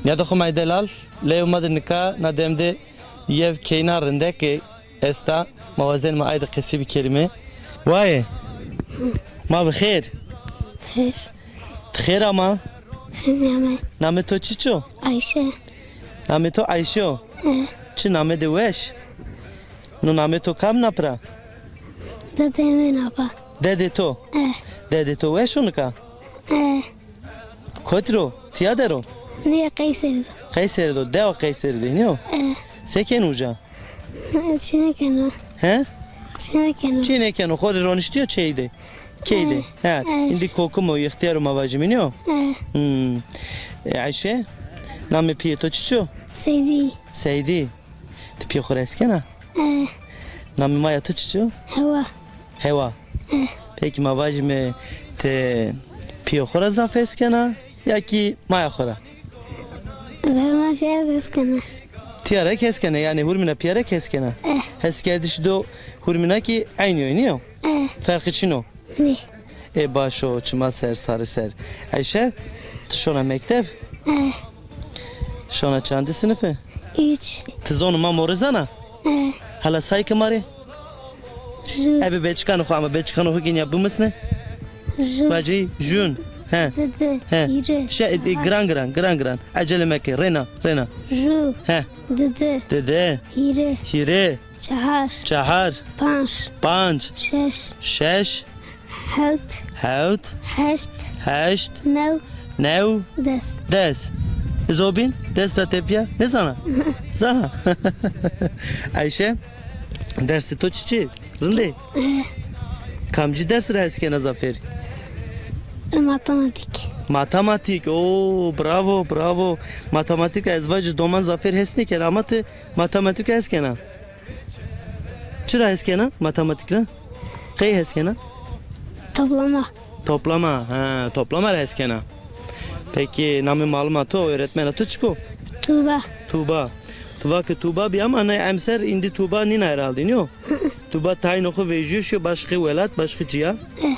Ya da khumay delal le umadnika nademde yev keynarında ki esta mawazen ma ayda qisi bir kelime. Vay. Ma bixir. خير Bixir ama. خير يا ماي Name to çiço. عايشة Name to Ayşo. Çi name de weş. No name to kam napra. ده دايما أبا Dede to. Dede to weş onka. Kotro. Tiyadero. نية قيصر Kayseri do. Deva Kayseri de niyo. Seken uca. شنو كانوا He? شنو كانوا Çiğne kenu khori roniştiyo çeyde. Keyde. Ha. Indi kokumo ihtiyarım avacımı niyo. Ayşe. Name piye to çiço. سيدي Seydi. Tipiyo khore eskena. Name maya to çiço. هوا Heva. Peki mavacımı te piyo khore zaf eskena. Ya ki maya khora. إذا ما في أرز كنا Tiyara keskene yani hurmina piyara keskene. Heskerdiş do hurmina ki aynı oynuyor. Farkı çino. ني Başo çıma ser sarı ser. Ayşe şona mektep. Şona çandı sınıfı. إيش Tız onu ma morizana. Hala say kemari. جو Ebe beçkanı xo ama beçkanı xo genya bumasne. جو Bacı jun. He. دد He. يجي Şey gran. Acele meke rena. جو He. دد Dede. يجي Hire. شهر Çahar. بانش Panç. شش Şeş. هوت Hevt. هشت Heşt. نو Nev. دس Des. Zobin. Des ratepya. Ne sana? Sana. Ayşe. Dersi to çiçi. Rinde. Kamcı dersi rehskene zafer. الماتماتيك Matematik. Oo bravo. Matematik ezvacı doman zafer hesniken ama te matematik heskena. Çıra heskena matematikle. Kay heskena? طبلمة Toplama. Toplama heskena. Peki namı malumatı o öğretmen çıko. توبة Tuba ki Tuba bir ama ne emser indi Tuba nina herhalde niyo. Tuba tayin oku vejuşu başka velat başka ciya.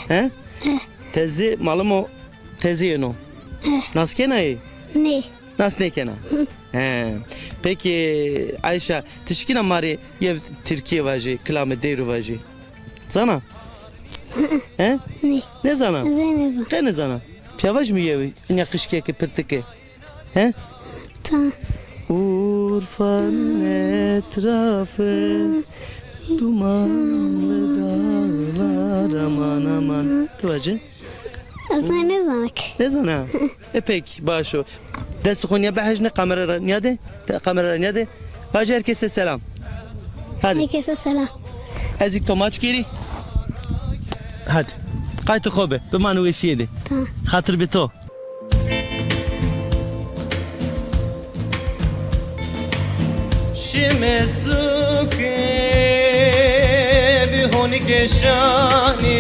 He? Tezi malum o tezi yeno. Nas kenayı? ني Nas ne kena? He. Peki Ayşe tişkina mari yev Türkiye vajı klame deyru vajı. Zana? He? ني Ne zana? زين زين Kene zana? Piyavaj mı yev? Nya kışke ki pirtike. He? تمام Urfa'nın etrafı dumanlı dağlar aman. Tuvacı? زين زينك Ne zana? Pek başo. Dest konya bahajne kamera niyade? Kamera niyade? Hacı herkese selam. Hadi. عليك السلام Ezik tomaç geri. Hadi. Kaytı khobe. Bimanu eşiyedi. تمام Hatır bito. Şimesuke bihoni keşani